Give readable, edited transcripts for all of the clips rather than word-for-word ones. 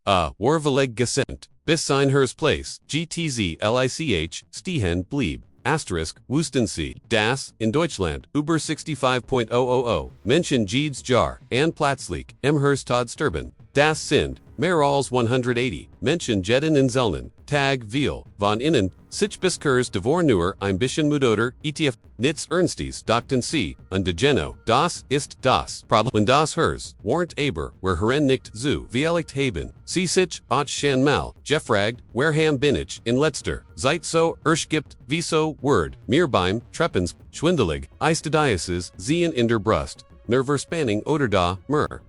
Warveleg gesent, bis sein Hers Place, GTZ LICH, Stehen blieb. Asterisk, Wüsten Sie, das, in Deutschland, über 65.000, Menschen Jeeds Jar, and Platzlich, Hers Todd Sturban, das sind, mehr als 180, Menschen Jeden in Zellnen, Tag, Viel, von innen, sich bis Kurs devor nur ein bisschen Mudoder, ETF, Nitz Ernsties, Daten Sie, und de Geno, das ist das Problem das Hers, warnt aber, wer Heren nicht zu, Vielicht haben, Sie sich, auch schon mal, gefragt, wer ham bin ich, in letzter, Zeit so, gibt, wieso, Word, mir beim, Treppens, schwindelig, Eistadiasis, sehen in der Brust. Nerverspanning oder da,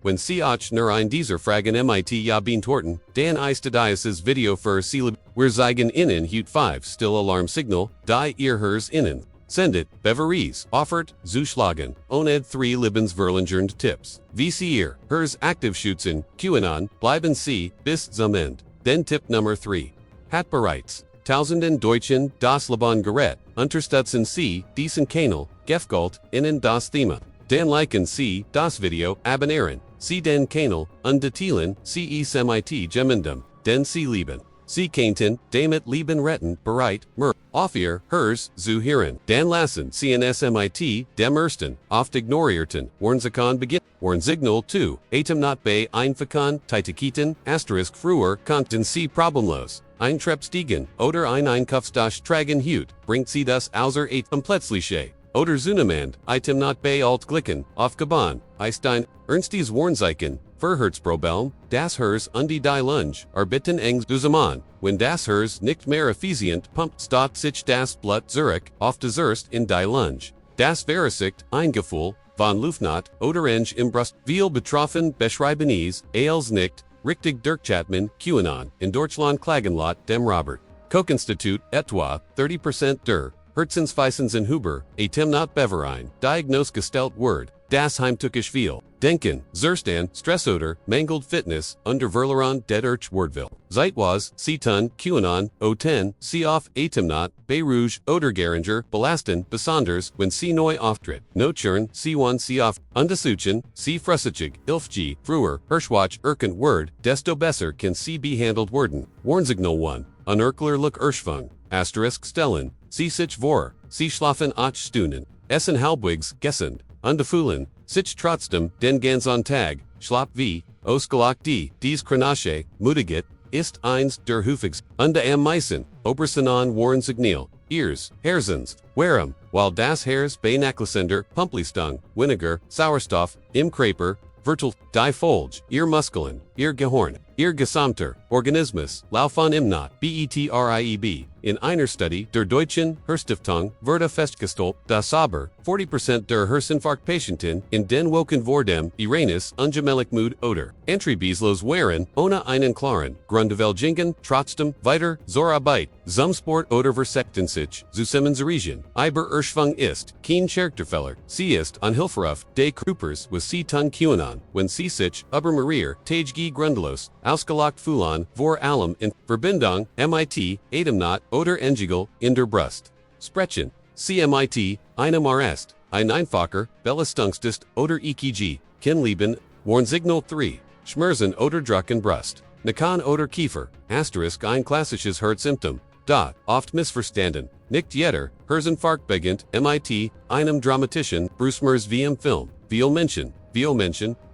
when sie auch nur ein dieser Fragen mit ja beantworten, dan Eistadiasis Video für sie wir zeigen innen Hut 5 still Alarm Signal, die ihr Hers innen. Sendet, Beveries, offert, zuschlagen, oned 3 Lebensverlängernd Tipps. Wie sie ihr, Hers aktiv schützen, QAnon, bleiben sie, bis zum Ende. Den Tipp Nummer 3. Hat bereits. Tausenden Deutschen das Leben gerät, unterstützen sie, diesen Kanal, Gefgalt, innen das Thema. Dan liken Sie, das Video, abonnieren, Sie den Kanal, Teilen Sie mit gemeinsam, den Sie lieben. Sie könnten, damit Leben retten, bereit, auf ihr, Hers, zu hören. Dan lassen Sie mit, dem ersten, oft ignorierten, Warnsignal beginn. Warnsignal 2, Atemnot bei einfachen, Titaketen, Asterisk früher, konnten Sie problemlos. Eintrepstigen, oder ein Einkaufsdash tragen Hut, bringt Sie das außer Atem plötzliche. Oder Zunemand, Atemnot bei alt glicken, aufgebaut, Einstein, Ernsties Warnzeichen, für Herzprobleme, das Hers und die Lunge, erbitten eng zusammen, wenn das Hers nicht mehr effizient pumpt statt sich das Blut zurück, auf das Erst in die Lunge. Das Veresicht, ein Gefühl, von Luftnot, oder eng im Brust, viel betroffen beschreiben als nicht, richtig Durchchatman, QAnon, in Deutschland Klagenlot dem Robert Koch Institut, etwa, 30% der Herzensweisens Huber, Atemnot Beverein, Diagnose gestellt Word, das heimtückisch viel, Denken, Zustand, Stressoder, Mangled Fitness, Unterverleron, Dead Wordville. Zeitwas, Seetun, QAnon, O10, Sie auf Atemnot, Berouge, Odergeringer, Belasten, Besonders, wenn Sie neu auftritt, Notchern, C1 Sie auf, Untersuchen, Sie Frussachig, Ilfg, Früher, Hirschwatch, Erkent Word, desto besser kann Sie behandelt werden. Warnsignal 1, Unerkler Look Erschwung, Asterisk Stellen, Sie sich vor, Sie schlafen 8 Stunden, Essen halbwegs, Gesund, Unbefuhlen, sich trotzdem, den ganzen Tag, Schlaf wie, Ausgelagt dies Chronasche, Mudigit, ist eins der häufigst, am meisten, Obersanon Warnsignal, Ears, Herzens, Warem, while das Hairs bei Nachlassender, Pumplystung, Vinegar, Sauerstoff, im Kraper, Vertel, die Folge, ihr Muskeln, ihr Gehorn, ihr Gesamter, Organismus, Laufan Imnot, BETRIEB, in einer Studie der Deutschen Herzstiftung wurde festgestellt, dass aber 40% der Herzinfarktpatienten in den Wochen vor dem Irenis ungemellig müde oder Antriebslos waren, ohne einen klaren Grundvergingen, trotzdem weiter zur Arbeit, zum Sport oder versekten sich, zusammenzurichten. Aber Erschwung ist kein Charakterfehler, sie ist unhilfreich, de Krupers was sie tun QAnon, wenn sie sich, aber Marier, Tage grundlos, ausgelagt fühlen, vor allem in Verbindung, mit, Atemnot, oder Engigel, in der Brust. Sprechen, CMIT, einem Arrest, ein einfacher, Belastungsdist oder EKG, Kinleben, Warnsignal 3, Schmerzen oder Drucken Brust, Nakan oder Kiefer, Asterisk ein klassisches Herzsymptom, da, oft missverstanden, nicht jeder, Herzinfarkt beginnt, mit, einem dramatischen, Brusmers wie im Film, viel Menschen,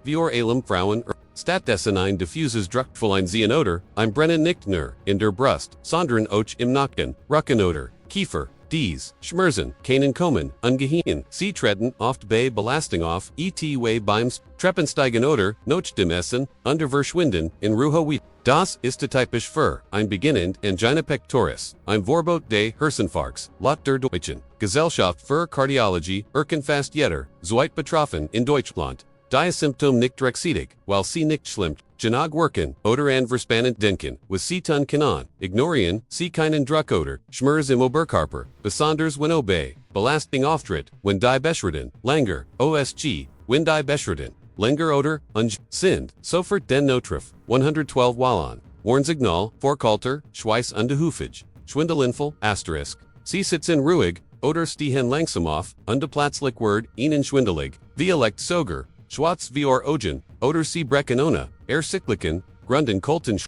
wie allem Frauen, Stattdessen ein diffuses Druckvollein Zeenoder, ein Brennen nicht nur, in der Brust, sondern auch im Nacken, Rückenoder, Kiefer, dies, Schmerzen, keinen kommen, ungehien, sie treten oft bei Belastung auf, etwa beim Treppensteigen oder, noch dem Essen, Verschwinden, in Ruhe. Das ist typisch für ein beginnend Angina pectoris, ein Vorbot des Herzinfarkts, Lot der Deutschen Gesellschaft für Kardiologie, fast jeder, zweit betroffen in Deutschland. Die Symptom nicht rechtzeitig, weil sie nicht schlimmt, genug wirken, oder an verspannend denken, was sie tun können, ignorieren, sie keinen Druck oder, Schmerz im Oberkörper, besonders wenn obei, Belastung auftritt, wenn die beschritten, länger, OSG, wenn die beschritten, länger oder, sind, sofort den Notruf, 112 Wallon, Warnsignal, Vorkalter, Schweiß Hufig, Schwindelinfel, Asterisk, sie sitzen ruhig, oder stehen langsam auf, plötzlich Word, ihnen schwindelig, wie elect soger, Schwarz vor Ogen, oder sie brechen ohne, Cycliken, Grunden Kolten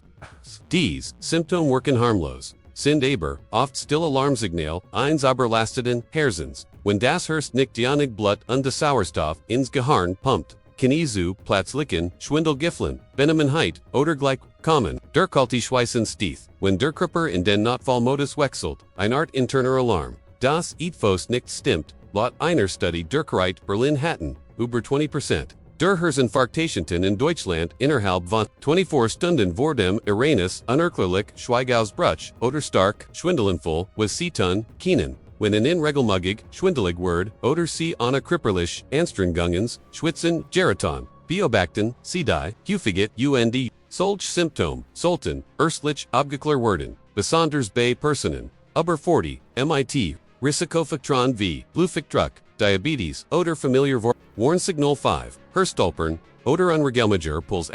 Dies, Symptom wirken harmlos. Sind aber, oft stille Alarmsignale, eins aber lasteten, Herzens. Wenn das Herz nicht dionig Blut und der Sauerstoff ins Gehirn pumpt. Kniezu, Platzlicken, Schwindelgiffeln, Benemenheit, oder gleich, kommen, der kalte Schweißen stieth, wenn der Körper in den Notfallmodus wechselt, eine Art interner Alarm. Das Etwas nicht stimmt, laut einer Studie Durchgereit Berlin hatten, über 20%. Der Herzinfarktatienten in Deutschland innerhalb von 24 Stunden vor dem Ereignis unerklärlich Schweigausbruch oder stark Schwindelanfall was sie tun können. Wenn in regelmäßig schwindelig wird oder sie ohne körperliche Anstrengungen schwitzen geraten, beobachten sie die häufig und solche Symptome sollten erstlich abgeklärt werden, besonders bei Personen über 40, MIT, Risikofaktoren wie Blutdruck, Diabetes oder familiar Warnsignal 5, Herzstolpern oder unregelmäßiger Puls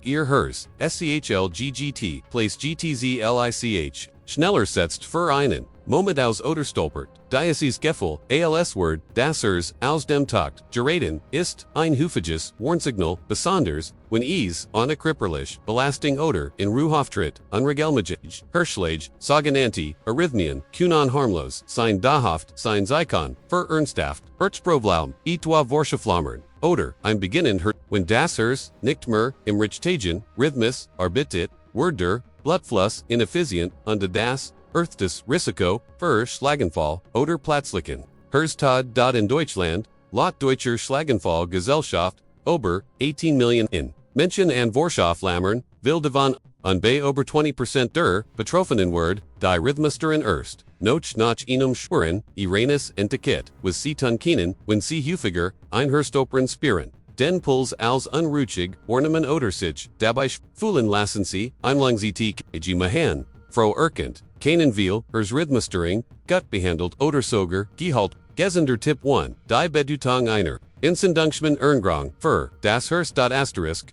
* Ihr Herz, SCHLGGT, Place GTZLICH, schneller setzt für einen Moment aus oder stolpert, dieses Gefühl, als Wort, das Herz aus dem Takt geraten ist, ein häufiges Warnsignal, besonders, wenn es ohne körperliche Belastung oder in Ruhe auftritt, unregelmäßig, Herzschläge, sogenannte Arrhythmien, können harmlos sein dauerhaft sein sie kann, für ernsthaft, Herzproblem, etwa Vorschaflammern, oder ein Beginnen wenn das Herz nicht mehr im richtigen Rhythmus arbeitet, wird der Blutfluss ineffizient und das Risiko für Schlaganfall oder Platzlicken. Herztod. In Deutschland, laut Deutscher Schlaganfall-Gesellschaft, über 18 Millionen Menschen an Vorschaflammern, will davon, und bei über 20% der Betroffenen wird, die Rhythmusteren erst, noch nach einem schweren, Ereignis entdeckt, was sie tun können, wenn sie häufiger ein Herzstolpern spüren. Den Puls als unruhig, ornamen oder sich, dabei fühlen lassen sie, einlang sie die machen, Frau erkennt, keinen will, Rhythmustering, gut behandelt oder sogar, gehalt, Gesender Tipp 1, die Bedeutung einer Entzündungsmen Erngrang, für das Herz.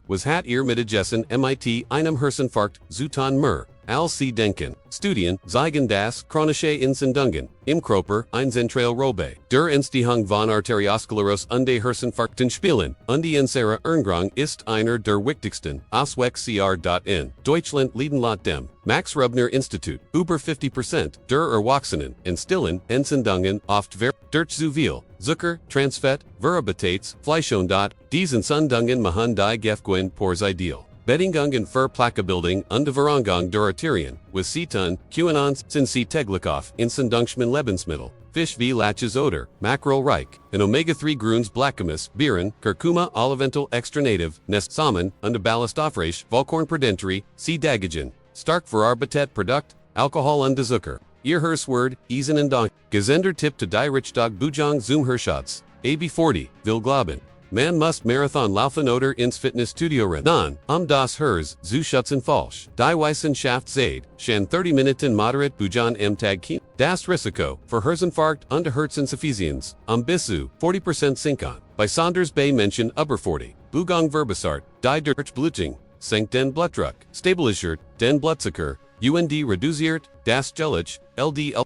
Was hat ihr mitgegessen mit einem Herzinfarkt zu tun mehr, als sie denken. Studien zeigen das chronische Entzündungen im Körper eine zentrale Rolle. Der Entstehung von Arteriosklerose und Herzinfarkten spielen, und die unsere Erngrang ist einer der wichtigsten Ausweg. Deutschland liegen laut dem Max-Rubner-Institut über 50% der Erwachsenen in stillen Entzündungen oft durch zu viel Zucker, Transfett, Verabitates, Fleisch und diese Entzündungen machen die Gefguen pors ideal. Bedingungen für Plaquebildung und Verangung der Arterien, was sie tun, können sind sie täglich auf Entzündungsmen Lebensmittel, Fisch wie Lachs oder Mackerel-reich, in Omega-3 Gruns Blackamus, Beeren, Curcuma Olivental Extra Native, Nest Samen und Ballaststoffreich, Vollkornprädentary, sie Dagagen, stark verarbeitet Produkt, Alkohol und Zucker. Ihr Herzwert, Eisen und Dank, Gesender Tipp to die Richtung Bujang zum Herzschatz, AB40, will glauben. Man muss Marathon laufen oder ins Fitnessstudio rennen, das Herz zu schützen falsch. Die Wissenschaft sagt, schon 30 Minuten moderat Bujan am Tag kann das Risiko für Herzinfarkt und Herzinsuffizienz bis zu 40% sinken. Bei Saunders bei Menschen über 40, Bugang verbessert, die Durchblutung, senkt den Blutdruck, stabilisiert den Blutzucker, und reduziert das Gewicht, LDL.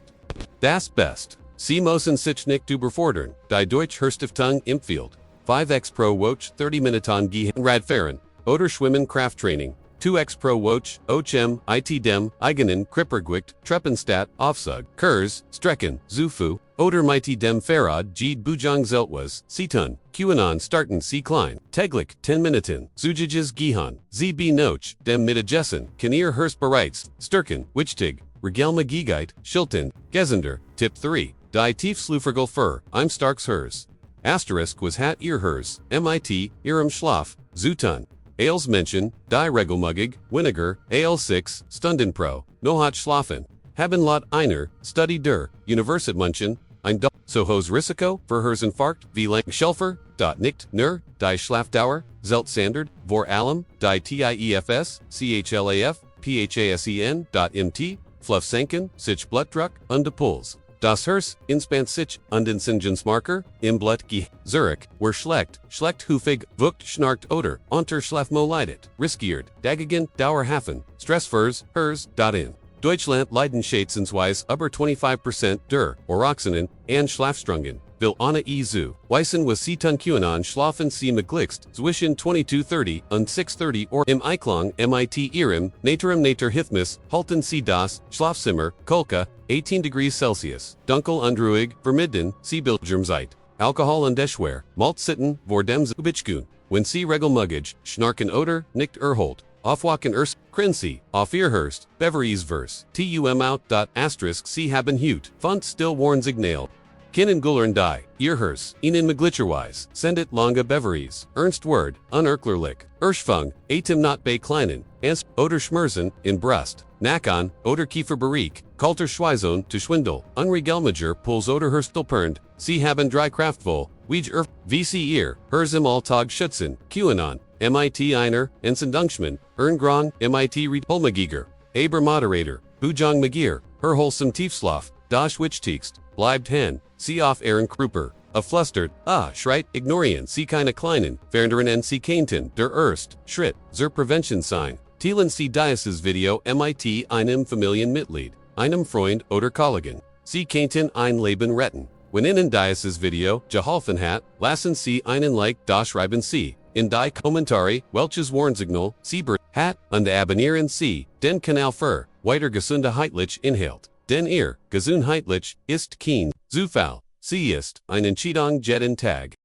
Das Best. Sie müssen sich nicht überfordern, die Deutsche Herzstiftung empfiehlt. 5x pro Woche 30 Minuten gehen Radfahren, oder Schwimmen Krafttraining, 2x pro Woche, Ochem, it dem, eigenen Krippergewicht, Treppenstadt, Aufzug, Kurs, Strecken, Zufu, oder mit dem Fahrrad geht Bujang zeltwas, Situn, QAnon starten Sie klein, täglich 10 Minuten, Zujiges gehen, ZB noch, dem mitgegessen, kann ihr Herz bereits, stärken, wichtig, Regelme Gigeit, Schilten, Gesender, Tipp 3, die Tiefschluffergel für, im starks Herz. Was hat ihr Herz, mit, ihrem Schlaf, zu tun. Als Menschen, die regelmäßig, weniger, als 6 Stunden pro, Nacht schlafen, haben laut einer Studie der Universität München, ein so hohes Risiko für Herzinfarkt wie lang Schelfer, nicht nur, die Schlafdauer, Zeltstandard, vor allem, die TIEFS, CHLAF, PHASEN.mt, Fluff senken, sich Blutdruck und der Puls. Das Herz entspannt sich und Entzündungsmarker im Blut Zurich, wer schlecht häufig, wucht schnarcht oder unter Schlafmo leidet, riskiert, dagegen dauerhaften, Stressfurs, Herz.in. Deutschland leiden schätzungsweise über 25% der Erwachsenen an Schlafstörungen. will Anna E. Zu, Weissen was Sie tun QAnon schlafen Sie Meglickst, zwischen 22:30 und 6:30 or im Einklang mit Ihrem Nater Hithmus, halten Sie das Schlafzimmer, Kolka, 18 degrees Celsius, dunkel und ruhig, vermidden, Sie Bildschirmzeit. Alkohol und Eschwer, Malt sitten, vor dem Ubichkun, wenn Sie regelmuggig, schnarken oder, nicht erholt. Aufwachen krin Sie, auf Ihr Herz, Beveries out. Sie haben Hut, Font still Warnsignale. Kinnen Gullern die, Ihr Herz, Ihnen möglicherweise, sendet lange Beveries, ernst Word, unerklärlich, Atemnot bei kleinen, oder Schmerzen, in Brust, Nackon, oder Kieferbereich, kalter Schweizon, zu Schwindel, unregelmager Puls oder Herstelpernd, Sie haben drei Kraftvoll, wie Sie Ihr, Herz im Alltag schützen, QAnon, mit einer, Entsendungsmann, Grong, mit Ried Holmagiger, Aber Moderator, Bujang Magir, Her wholesome Tiefschlaf, Das Wichtigst, bleibt hen, Sie auf Ihren Kruper, Flustert, Schreit, ignorieren Sie keine kleinen, Vernderen Sie kannten, der Schritt, zur Prevention sein, Teilen Sie dieses Video mit einem Familienmitglied, einem Freund oder Kollegen, Sie kannten ein Leben retten. Wenn Ihnen dieses Video geholfen hat, lassen Sie einen Like da schreiben Sie, in die Kommentare, welches Warnsignal Sie hat, und abonnieren Sie den Kanal für weiter Gesundheitlich Inhalt. Denn Ihr Gesundheitlich ist kein Zufall. Sie ist ein Entscheidung jeden Tag.